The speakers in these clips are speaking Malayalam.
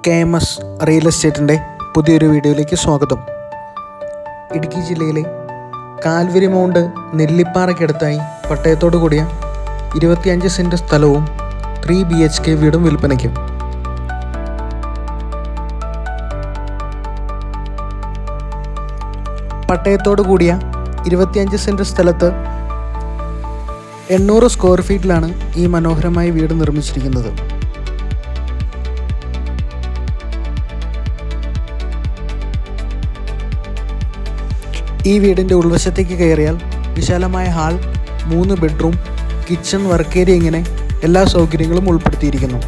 KMS റിയൽ എസ്റ്റേറ്റിൻ്റെ പുതിയൊരു വീഡിയോയിലേക്ക് സ്വാഗതം. ഇടുക്കി ജില്ലയിലെ കാൽവരി മൗണ്ട് നെല്ലിപ്പാറയ്ക്കടുത്തായി പട്ടയത്തോടു കൂടിയ 25 സെൻറ്റ് സ്ഥലവും 3 BHK വീടും വിൽപ്പനയ്ക്കും. പട്ടയത്തോടു കൂടിയ 25 സെൻറ്റ് സ്ഥലത്ത് 800 സ്ക്വയർ ഫീറ്റിലാണ് ഈ മനോഹരമായ വീട് നിർമ്മിച്ചിരിക്കുന്നത്. ഈ വീടിൻ്റെ ഉൾവശത്തേക്ക് കയറിയാൽ വിശാലമായ hall, 3 bedroom, kitchen, work area ഇങ്ങനെ എല്ലാ സൗകര്യങ്ങളും ഉൾപ്പെടുത്തിയിരിക്കുന്നു.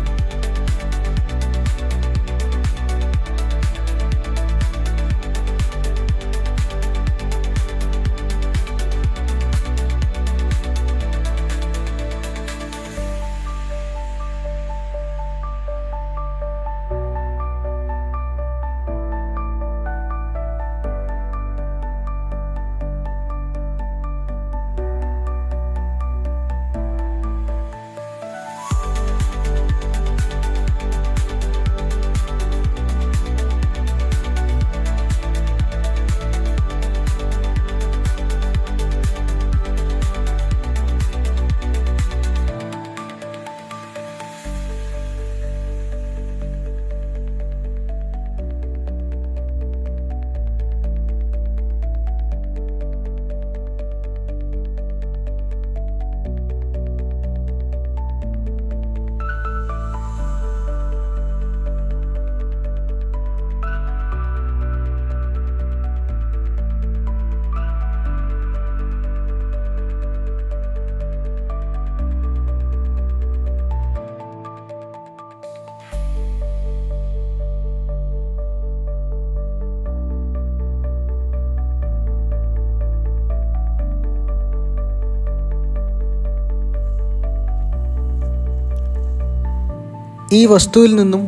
ഈ വസ്തുവിൽ നിന്നും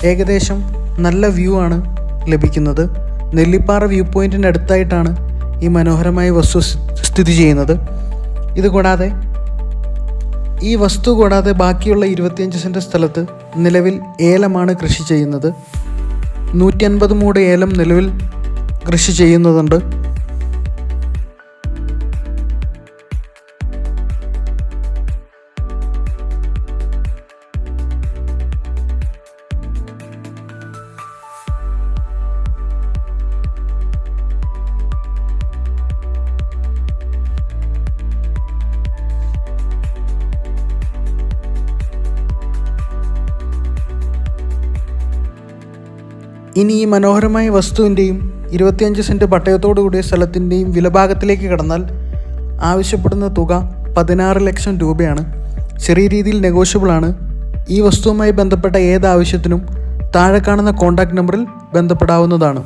ഏകദേശം നല്ല വ്യൂ ആണ് ലഭിക്കുന്നത്. നെല്ലിപ്പാറ വ്യൂ പോയിൻറ്റിന് അടുത്തായിട്ടാണ് ഈ മനോഹരമായ വസ്തു സ്ഥിതി ചെയ്യുന്നത്. ഇതുകൂടാതെ ഈ വസ്തു കൂടാതെ ബാക്കിയുള്ള 25 സെൻറ്റ് സ്ഥലത്ത് നിലവിൽ ഏലമാണ് കൃഷി ചെയ്യുന്നത്. 150 മൂട് ഏലം നിലവിൽ കൃഷി ചെയ്യുന്നതുണ്ട്. ഇനി ഈ മനോഹരമായ വസ്തുവിൻ്റെയും 25 സെൻറ്റ് പട്ടയത്തോടു കൂടിയ സ്ഥലത്തിൻ്റെയും വിലഭാഗത്തിലേക്ക് കടന്നാൽ ആവശ്യപ്പെടുന്ന തുക 16 ലക്ഷം രൂപയാണ്. ചെറിയ രീതിയിൽ നെഗോഷ്യബിളാണ്. ഈ വസ്തുവുമായി ബന്ധപ്പെട്ട ഏതാവശ്യത്തിനും താഴെ കാണുന്ന കോൺടാക്റ്റ് നമ്പറിൽ ബന്ധപ്പെടാവുന്നതാണ്.